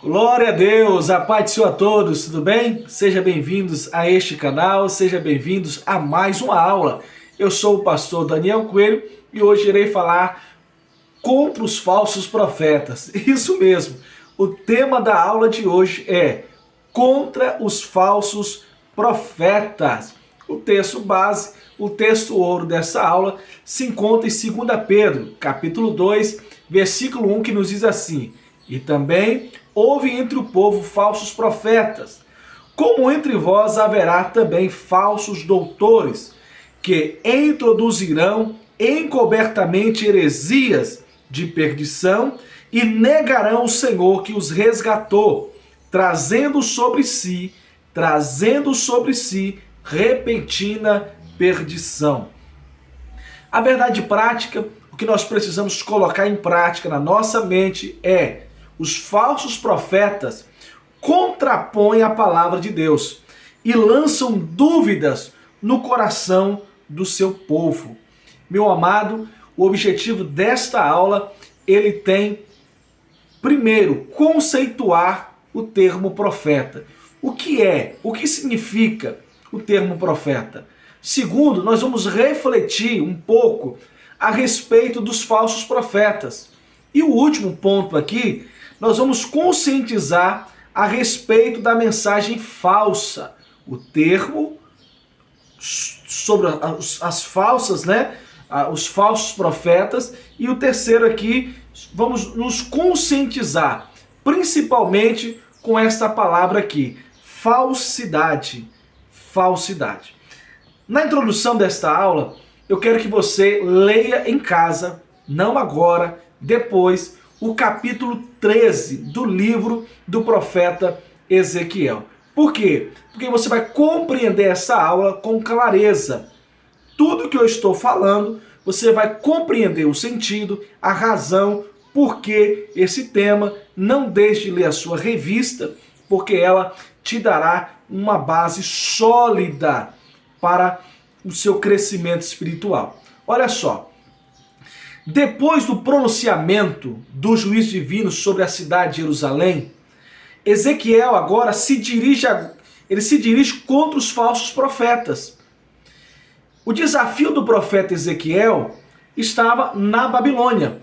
Glória a Deus, a paz do Senhor a todos, tudo bem? Sejam bem-vindos a este canal, sejam bem-vindos a mais uma aula. Eu sou o pastor Daniel Coelho e hoje irei falar contra os falsos profetas. Isso mesmo, o tema da aula de hoje é contra os falsos profetas. O texto base, o texto ouro dessa aula se encontra em 2 Pedro, capítulo 2, versículo 1, que nos diz assim: e também houve entre o povo falsos profetas, como entre vós haverá também falsos doutores, que introduzirão encobertamente heresias de perdição e negarão o Senhor que os resgatou, trazendo sobre si repentina perdição. A verdade prática, o que nós precisamos colocar em prática na nossa mente é: os falsos profetas contrapõem a palavra de Deus e lançam dúvidas no coração do seu povo. Meu amado, o objetivo desta aula, ele tem, primeiro, conceituar o termo profeta. O que significa o termo profeta? Segundo, nós vamos refletir um pouco a respeito dos falsos profetas. E o último ponto aqui, nós vamos conscientizar a respeito da mensagem falsa. O termo sobre as falsas, os falsos profetas. E o terceiro aqui, vamos nos conscientizar, principalmente com esta palavra aqui, falsidade. Falsidade. Na introdução desta aula, eu quero que você leia em casa, não agora, depois, o capítulo 13 do livro do profeta Ezequiel. Por quê? Porque você vai compreender essa aula com clareza. Tudo que eu estou falando, você vai compreender o sentido, a razão, por que esse tema. Não deixe de ler a sua revista, porque ela te dará uma base sólida para o seu crescimento espiritual. Olha só. Depois do pronunciamento do juízo divino sobre a cidade de Jerusalém, Ezequiel agora se dirige contra os falsos profetas. O desafio do profeta Ezequiel estava na Babilônia.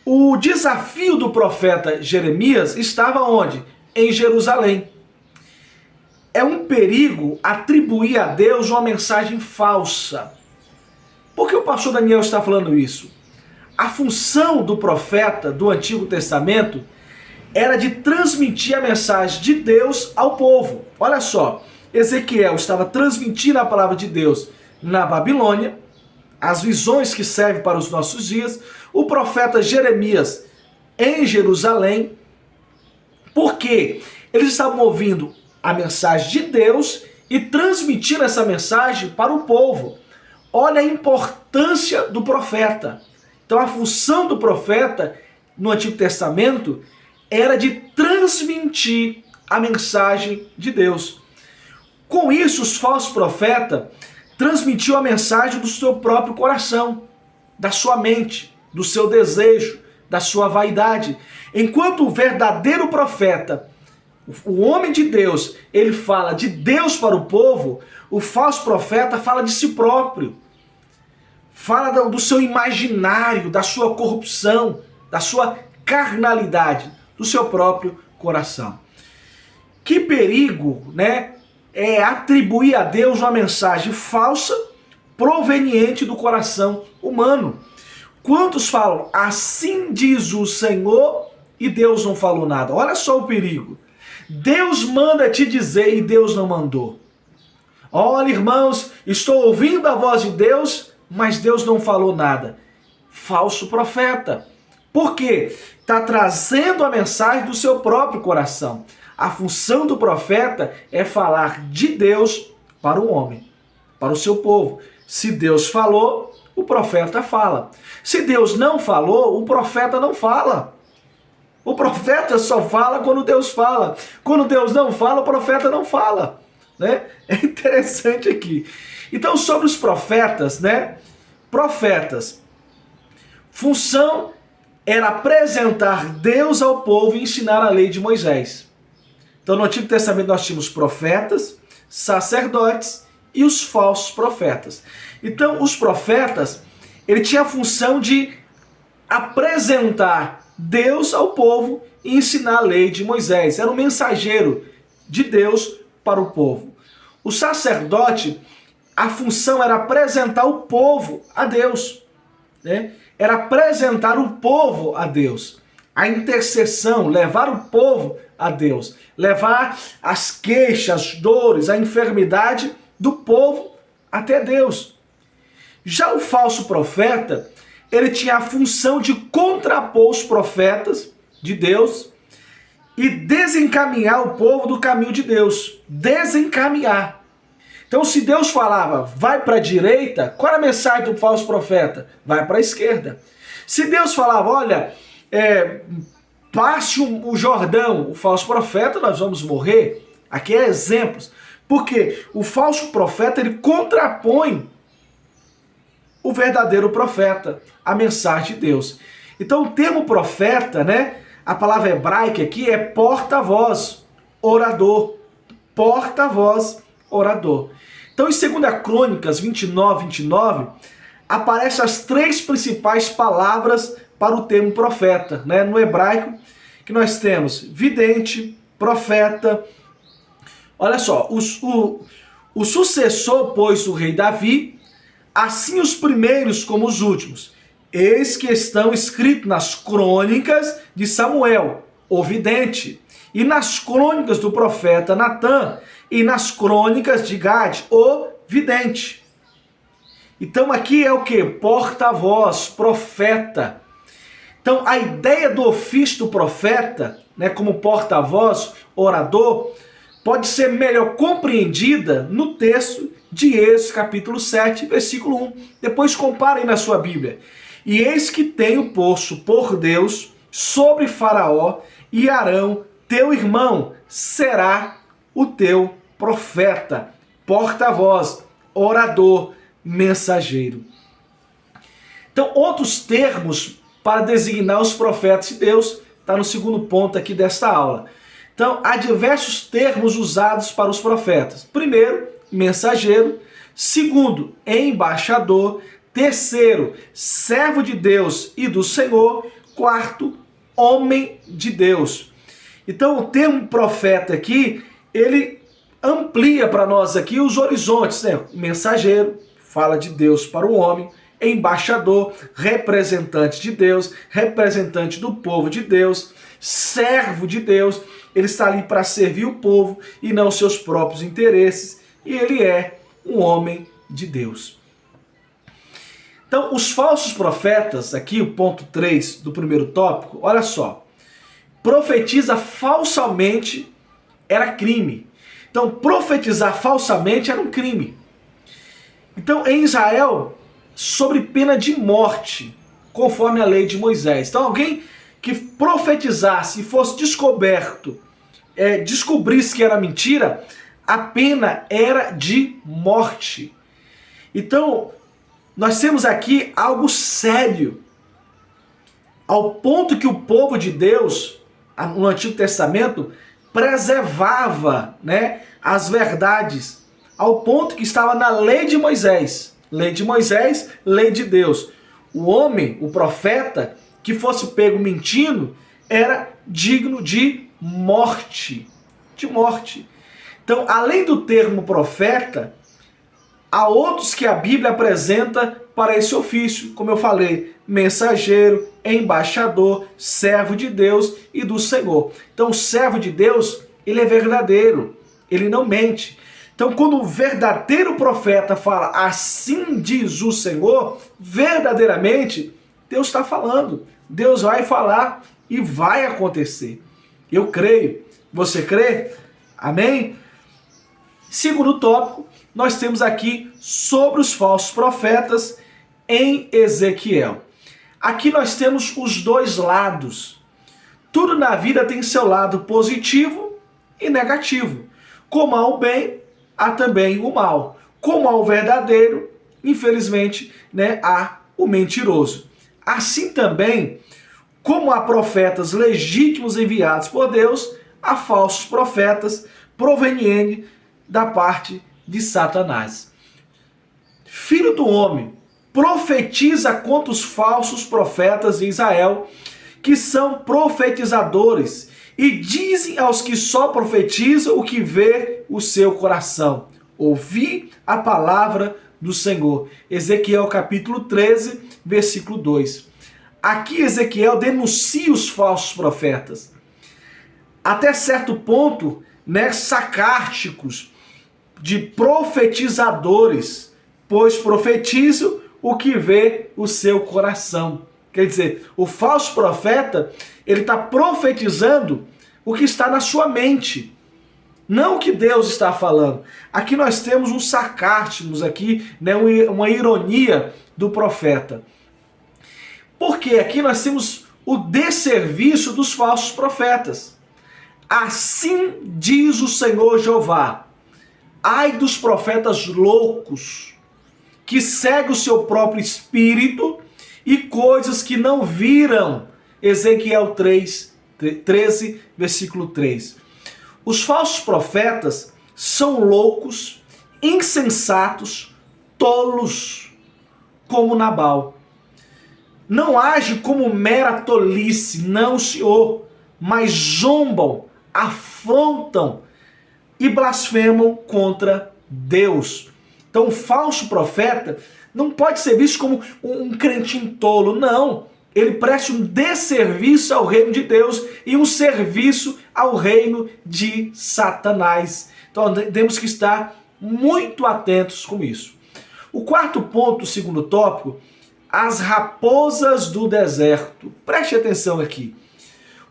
O desafio do profeta Jeremias estava onde? Em Jerusalém. É um perigo atribuir a Deus uma mensagem falsa. Por que o pastor Daniel está falando isso? A função do profeta do Antigo Testamento era de transmitir a mensagem de Deus ao povo. Olha só, Ezequiel estava transmitindo a palavra de Deus na Babilônia, as visões que servem para os nossos dias, o profeta Jeremias em Jerusalém, porque eles estavam ouvindo a mensagem de Deus e transmitindo essa mensagem para o povo. Olha a importância do profeta. Então a função do profeta no Antigo Testamento era de transmitir a mensagem de Deus. Com isso, os falsos profetas transmitiam a mensagem do seu próprio coração, da sua mente, do seu desejo, da sua vaidade. Enquanto o verdadeiro profeta, o homem de Deus, ele fala de Deus para o povo, o falso profeta fala de si próprio. Fala do seu imaginário, da sua corrupção, da sua carnalidade, do seu próprio coração. Que perigo, é atribuir a Deus uma mensagem falsa proveniente do coração humano. Quantos falam, assim diz o Senhor, e Deus não falou nada? Olha só o perigo. Deus manda te dizer e Deus não mandou. Olha, irmãos, estou ouvindo a voz de Deus, mas Deus não falou nada. Falso profeta. Por quê? Está trazendo a mensagem do seu próprio coração. A função do profeta é falar de Deus para o homem, para o seu povo. Se Deus falou, o profeta fala. Se Deus não falou, o profeta não fala. O profeta só fala quando Deus fala. Quando Deus não fala, o profeta não fala. É interessante aqui. Então, sobre os profetas, Profetas. Função era apresentar Deus ao povo e ensinar a lei de Moisés. Então no Antigo Testamento nós tínhamos profetas, sacerdotes e os falsos profetas. Então os profetas, ele tinha a função de apresentar Deus ao povo e ensinar a lei de Moisés. Era um mensageiro de Deus para o povo. O sacerdote, a função era apresentar o povo a Deus, né? Era apresentar o povo a Deus. A intercessão, levar o povo a Deus. Levar as queixas, as dores, a enfermidade do povo até Deus. Já o falso profeta, ele tinha a função de contrapor os profetas de Deus e desencaminhar o povo do caminho de Deus. Desencaminhar. Então, se Deus falava, vai para a direita, qual era a mensagem do falso profeta? Vai para a esquerda. Se Deus falava, olha, passe o Jordão, o falso profeta, nós vamos morrer. Aqui é exemplos. Porque o falso profeta, ele contrapõe o verdadeiro profeta, a mensagem de Deus. Então, o termo profeta, né? A palavra hebraica aqui é porta-voz, orador. Porta-voz, orador. Então, em 2 Crônicas 29, aparecem as três principais palavras para o termo profeta, né? No hebraico, que nós temos vidente, profeta. Olha só, o sucessor, pois, o rei Davi, assim os primeiros como os últimos. Eis que estão escritos nas crônicas de Samuel, o vidente, e nas crônicas do profeta Natã, e nas crônicas de Gade, o vidente. Então aqui é o que? Porta-voz, profeta. Então a ideia do ofício do profeta, né, como porta-voz, orador, pode ser melhor compreendida no texto de Êxodo capítulo 7, versículo 1. Depois comparem na sua Bíblia. E eis que tenho posto por Deus sobre Faraó, e Arão, teu irmão, será o teu profeta, porta-voz, orador, mensageiro. Então, outros termos para designar os profetas de Deus, está no segundo ponto aqui desta aula. Então, há diversos termos usados para os profetas. Primeiro, mensageiro. Segundo, embaixador. Terceiro, servo de Deus e do Senhor. Quarto, homem de Deus. Então, o termo profeta aqui, ele amplia para nós aqui os horizontes, né? Mensageiro, fala de Deus para o homem. Embaixador, representante de Deus, representante do povo de Deus. Servo de Deus, ele está ali para servir o povo e não seus próprios interesses. E ele é um homem de Deus. Então, os falsos profetas, aqui o ponto 3 do primeiro tópico, olha só. Profetiza falsamente era crime. Então, profetizar falsamente era um crime. Então, em Israel, sobre pena de morte, conforme a lei de Moisés. Então, alguém que profetizasse e fosse descoberto, descobrisse que era mentira, a pena era de morte. Então, nós temos aqui algo sério, ao ponto que o povo de Deus, no Antigo Testamento, preservava, né, as verdades, ao ponto que estava na lei de Moisés. Lei de Moisés, lei de Deus. O homem, o profeta, que fosse pego mentindo, era digno de morte. De morte. Então, além do termo profeta, há outros que a Bíblia apresenta para esse ofício, como eu falei, mensageiro, embaixador, servo de Deus e do Senhor. Então, o servo de Deus, ele é verdadeiro, ele não mente. Então, quando o verdadeiro profeta fala, assim diz o Senhor, verdadeiramente, Deus está falando. Deus vai falar e vai acontecer. Eu creio. Você crê? Amém? Segundo tópico, nós temos aqui sobre os falsos profetas em Ezequiel. Aqui nós temos os dois lados. Tudo na vida tem seu lado positivo e negativo. Como há o bem, há também o mal. Como há o verdadeiro, infelizmente, né, há o mentiroso. Assim também, como há profetas legítimos enviados por Deus, há falsos profetas provenientes da parte de Satanás. Filho do homem, profetiza contra os falsos profetas de Israel, que são profetizadores, e dizem aos que só profetizam o que vê o seu coração. Ouvi a palavra do Senhor. Ezequiel capítulo 13, versículo 2. Aqui Ezequiel denuncia os falsos profetas. Até certo ponto, né, sarcásticos, de profetizadores, pois profetizam o que vê o seu coração. Quer dizer, o falso profeta, ele está profetizando o que está na sua mente, não o que Deus está falando. Aqui nós temos um sarcasmo, aqui, né, uma ironia do profeta. Porque aqui nós temos o desserviço dos falsos profetas. Assim diz o Senhor Jeová: ai dos profetas loucos, que seguem o seu próprio espírito e coisas que não viram. Ezequiel 13, versículo 3. Os falsos profetas são loucos, insensatos, tolos, como Nabal. Não age como mera tolice, não, senhor, mas zombam, afrontam e blasfemam contra Deus. Então o falso profeta não pode ser visto como um crentinho tolo, não. Ele presta um desserviço ao reino de Deus e um serviço ao reino de Satanás. Então temos que estar muito atentos com isso. O quarto ponto, o segundo tópico, as raposas do deserto. Preste atenção aqui.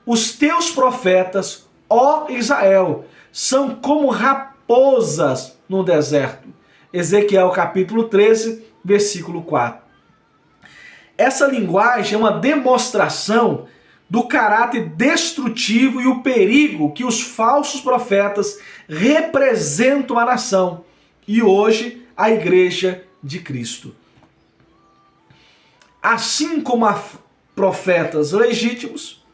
Os teus profetas, ó Israel, são como raposas no deserto. Ezequiel capítulo 13, versículo 4. Essa linguagem é uma demonstração do caráter destrutivo e o perigo que os falsos profetas representam à nação e hoje a igreja de Cristo. Assim como há profetas legítimos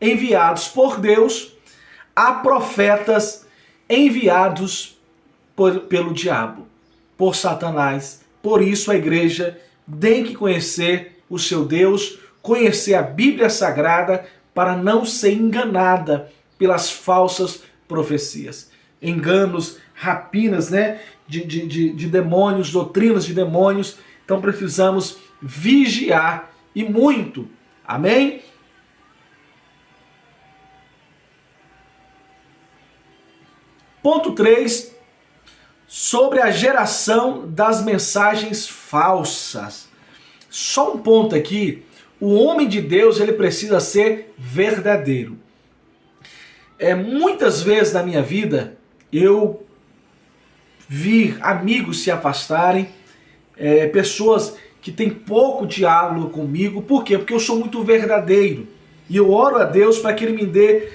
enviados por Deus, há profetas enviados pelo diabo, por Satanás. Por isso a igreja tem que conhecer o seu Deus, conhecer a Bíblia Sagrada para não ser enganada pelas falsas profecias. Enganos, rapinas, né, de demônios, doutrinas de demônios. Então precisamos vigiar e muito. Amém? Ponto 3, sobre a geração das mensagens falsas. Só um ponto aqui, o homem de Deus ele precisa ser verdadeiro. Muitas vezes na minha vida eu vi amigos se afastarem, pessoas que têm pouco diálogo comigo. Por quê? Porque eu sou muito verdadeiro. E eu oro a Deus para que Ele me dê,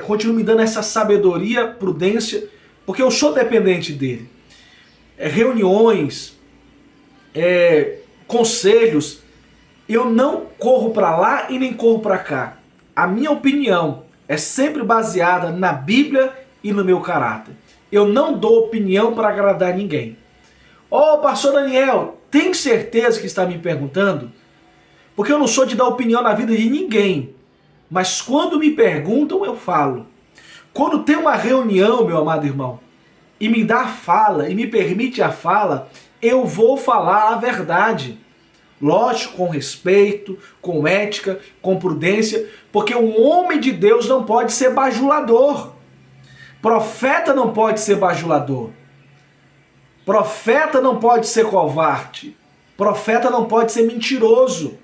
continue me dando essa sabedoria, prudência, porque eu sou dependente dEle. Reuniões, conselhos, eu não corro para lá e nem corro para cá. A minha opinião é sempre baseada na Bíblia e no meu caráter. Eu não dou opinião para agradar ninguém. Pastor Daniel, tem certeza que está me perguntando? Porque eu não sou de dar opinião na vida de ninguém. Mas quando me perguntam, eu falo. Quando tem uma reunião, meu amado irmão, e me dá fala, e me permite a fala, eu vou falar a verdade. Lógico, com respeito, com ética, com prudência, porque um homem de Deus não pode ser bajulador. Profeta não pode ser bajulador. Profeta não pode ser covarde. Profeta não pode ser mentiroso.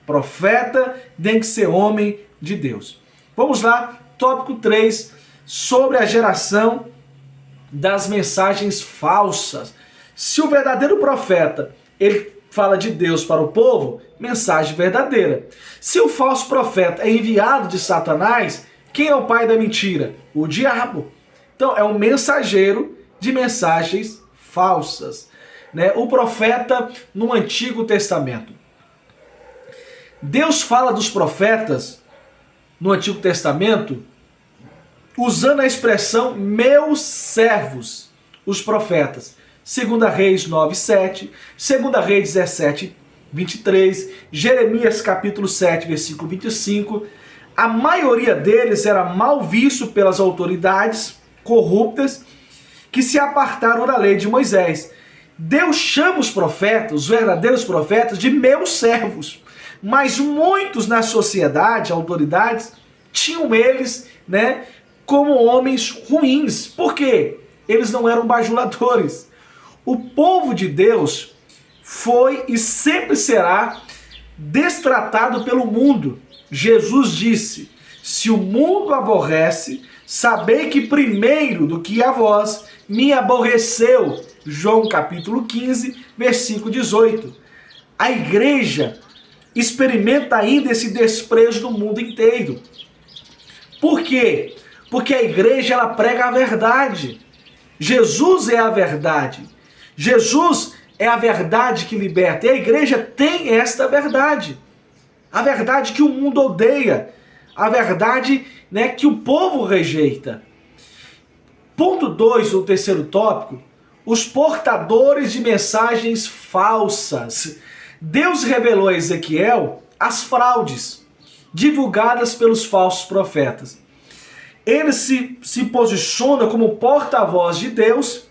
Profeta tem que ser homem de Deus. Vamos lá, tópico 3, sobre a geração das mensagens falsas. Se o verdadeiro profeta, ele fala de Deus para o povo, mensagem verdadeira. Se o falso profeta é enviado de Satanás, quem é o pai da mentira? O diabo. Então é um mensageiro de mensagens falsas, né? O profeta no Antigo Testamento. Deus fala dos profetas no Antigo Testamento usando a expressão meus servos, os profetas. 2 Reis 9:7, 2 Reis 17:23, Jeremias capítulo 7, versículo 25. A maioria deles era mal visto pelas autoridades corruptas que se apartaram da lei de Moisés. Deus chama os profetas, os verdadeiros profetas, de meus servos. Mas muitos na sociedade, autoridades, tinham eles, como homens ruins. Por quê? Eles não eram bajuladores. O povo de Deus foi e sempre será destratado pelo mundo. Jesus disse: se o mundo aborrece, sabei que primeiro do que a vós me aborreceu. João capítulo 15, versículo 18. A igreja experimenta ainda esse desprezo do mundo inteiro. Por quê? Porque a igreja ela prega a verdade. Jesus é a verdade. Jesus é a verdade que liberta. E a igreja tem esta verdade. A verdade que o mundo odeia. A verdade, que o povo rejeita. Ponto 2 do terceiro tópico. Os portadores de mensagens falsas. Deus revelou a Ezequiel as fraudes divulgadas pelos falsos profetas. Eles se posicionam como porta-voz de Deus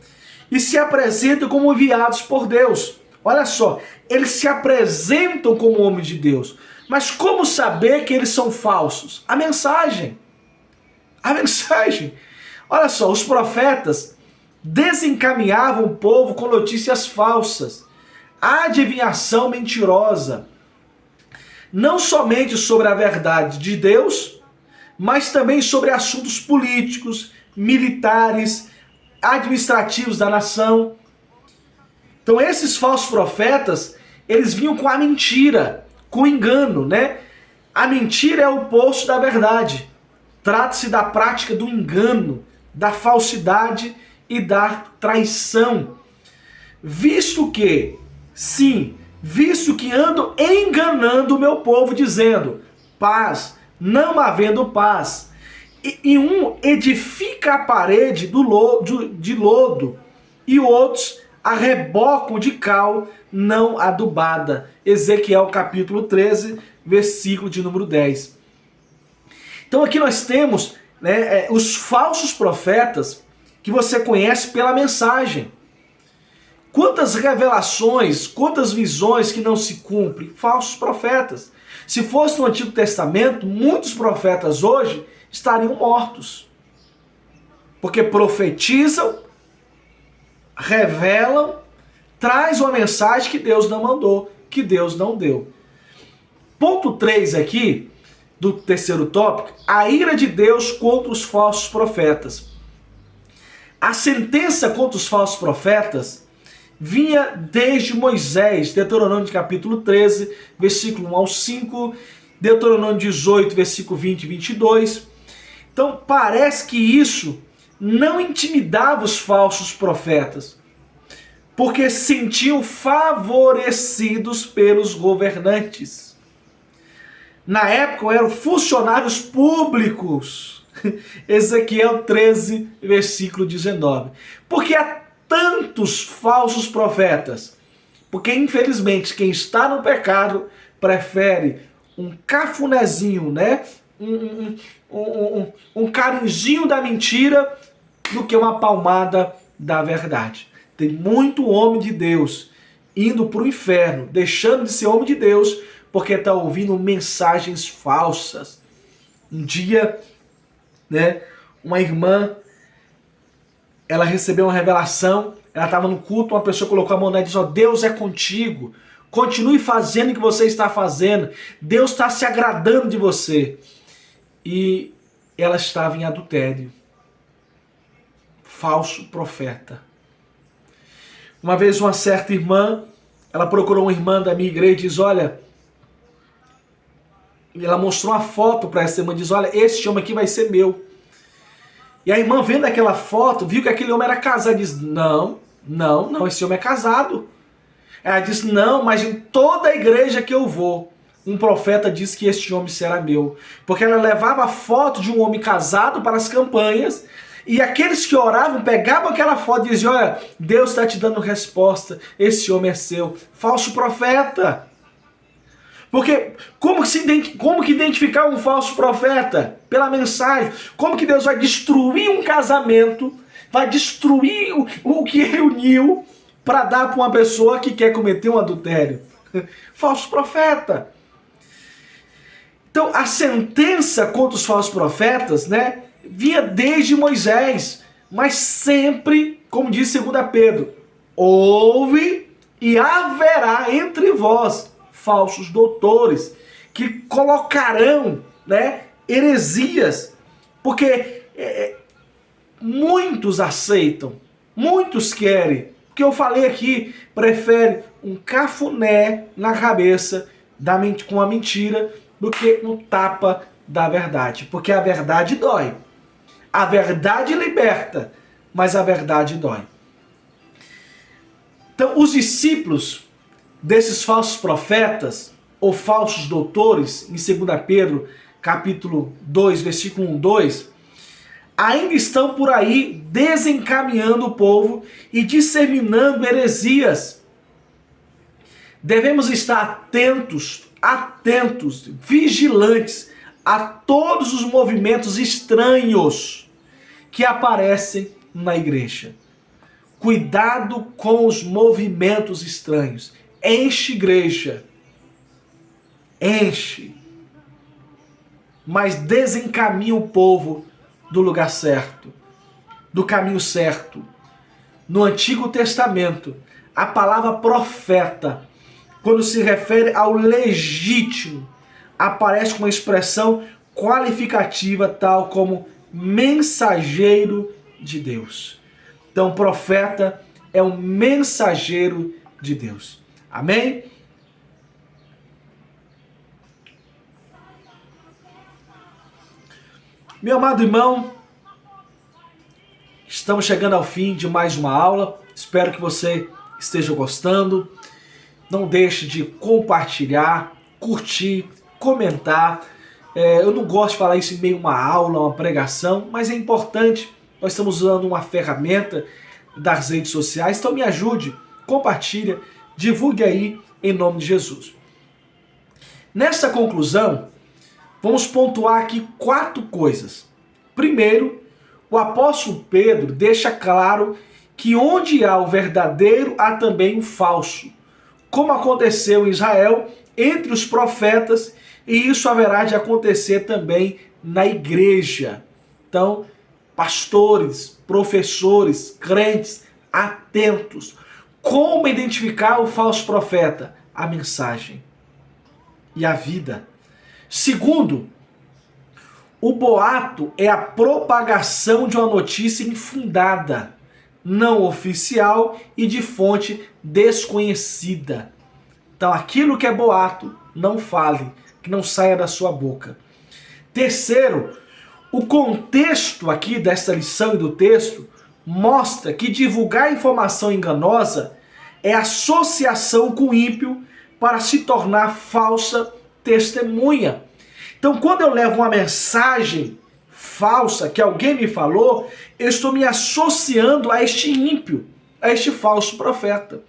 e se apresentam como enviados por Deus. Olha só, eles se apresentam como homens de Deus. Mas como saber que eles são falsos? A mensagem. A mensagem. Olha só, os profetas desencaminhavam o povo com notícias falsas. Adivinhação mentirosa. Não somente sobre a verdade de Deus, mas também sobre assuntos políticos, militares, administrativos da nação. Então esses falsos profetas, eles vinham com a mentira, com o engano, A mentira é o oposto da verdade. Trata-se da prática do engano, da falsidade e da traição. Visto que ando enganando o meu povo, dizendo paz, não havendo paz. E um edifica a parede de lodo, e outros a reboco de cal não adubada. Ezequiel capítulo 13, versículo de número 10. Então aqui nós temos os falsos profetas que você conhece pela mensagem. Quantas revelações, quantas visões que não se cumprem? Falsos profetas. Se fosse no Antigo Testamento, muitos profetas hoje estariam mortos. Porque profetizam, revelam, traz uma mensagem que Deus não mandou, que Deus não deu. Ponto 3 aqui, do terceiro tópico, a ira de Deus contra os falsos profetas. A sentença contra os falsos profetas vinha desde Moisés, Deuteronômio capítulo 13, versículo 1 ao 5, Deuteronômio 18, versículo 20 e 22. Então parece que isso não intimidava os falsos profetas, porque se sentiam favorecidos pelos governantes. Na época eram funcionários públicos. Ezequiel 13, versículo 19. Porque há tantos falsos profetas? Porque infelizmente quem está no pecado prefere um cafunézinho, um carinzinho da mentira do que uma palmada da verdade. Tem muito homem de Deus indo para o inferno, deixando de ser homem de Deus, porque está ouvindo mensagens falsas. Um dia, uma irmã, ela recebeu uma revelação, ela estava no culto, uma pessoa colocou a mão nela e disse: Deus é contigo, continue fazendo o que você está fazendo, Deus está se agradando de você. E ela estava em adultério. Falso profeta. Uma vez uma certa irmã, ela procurou uma irmã da minha igreja e diz: olha, e ela mostrou uma foto para essa irmã e diz: olha, esse homem aqui vai ser meu. E a irmã, vendo aquela foto, viu que aquele homem era casado. Diz: não, esse homem é casado. Ela disse: não, mas em toda a igreja que eu vou, um profeta disse que este homem será meu. Porque ela levava a foto de um homem casado para as campanhas, e aqueles que oravam pegavam aquela foto e diziam: olha, Deus está te dando resposta, esse homem é seu. Falso profeta. Porque como que identificar um falso profeta? Pela mensagem. Como que Deus vai destruir um casamento, vai destruir o que ele uniu para dar para uma pessoa que quer cometer um adultério? Falso profeta. Então a sentença contra os falsos profetas, né, vinha desde Moisés, mas sempre, como diz 2 Pedro, houve e haverá entre vós falsos doutores que colocarão, né, heresias, porque muitos aceitam, muitos querem, porque eu falei aqui, prefere um cafuné na cabeça com a mentira do que um tapa da verdade, porque a verdade dói. A verdade liberta, mas a verdade dói. Então, os discípulos desses falsos profetas ou falsos doutores, em 2 Pedro, capítulo 2, versículo 1, 2, ainda estão por aí desencaminhando o povo e disseminando heresias. Devemos estar atentos, vigilantes a todos os movimentos estranhos que aparecem na igreja. Cuidado com os movimentos estranhos. Enche igreja. Enche. Mas desencaminha o povo do lugar certo, do caminho certo. No Antigo Testamento, a palavra profeta, quando se refere ao legítimo, aparece com uma expressão qualificativa tal como mensageiro de Deus. Então, profeta é um mensageiro de Deus. Amém? Meu amado irmão, estamos chegando ao fim de mais uma aula. Espero que você esteja gostando. Não deixe de compartilhar, curtir, comentar. Eu não gosto de falar isso em meio a uma aula, uma pregação, mas é importante. Nós estamos usando uma ferramenta das redes sociais, então me ajude, compartilha, divulgue aí em nome de Jesus. Nessa conclusão, vamos pontuar aqui 4 coisas. Primeiro, o apóstolo Pedro deixa claro que onde há o verdadeiro, há também o falso. Como aconteceu em Israel, entre os profetas, e isso haverá de acontecer também na igreja. Então, pastores, professores, crentes, atentos. Como identificar o falso profeta? A mensagem e a vida. Segundo, o boato é a propagação de uma notícia infundada, não oficial e de fonte desconhecida. Então, aquilo que é boato, não fale, que não saia da sua boca. Terceiro, o contexto aqui desta lição e do texto mostra que divulgar informação enganosa é associação com o ímpio para se tornar falsa testemunha. Então, quando eu levo uma mensagem falsa que alguém me falou, eu estou me associando a este ímpio, a este falso profeta.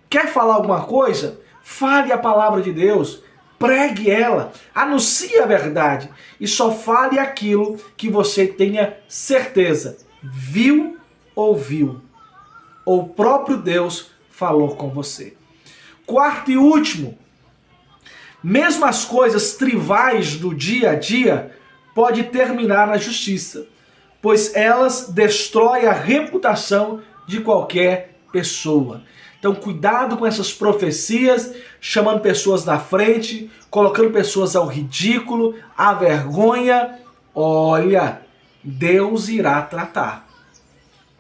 Quer falar alguma coisa? Fale a palavra de Deus, pregue ela, anuncie a verdade e só fale aquilo que você tenha certeza. Viu, ouviu, ou o próprio Deus falou com você. Quarto e último, mesmo as coisas trivais do dia a dia pode terminar na justiça, pois elas destroem a reputação de qualquer pessoa. Então, cuidado com essas profecias, chamando pessoas na frente, colocando pessoas ao ridículo, à vergonha. Olha, Deus irá tratar.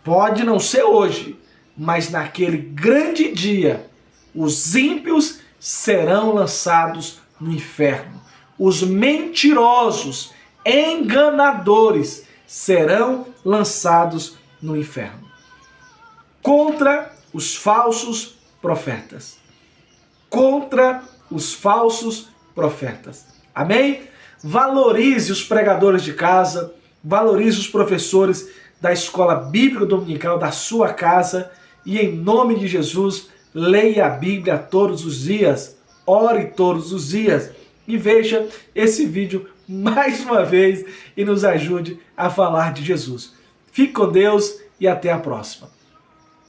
Pode não ser hoje, mas naquele grande dia, os ímpios serão lançados no inferno. Os mentirosos, enganadores, serão lançados no inferno. Contra os falsos profetas. Contra os falsos profetas. Amém? Valorize os pregadores de casa, valorize os professores da escola bíblica dominical da sua casa e, em nome de Jesus, leia a Bíblia todos os dias, ore todos os dias e veja esse vídeo mais uma vez e nos ajude a falar de Jesus. Fique com Deus e até a próxima.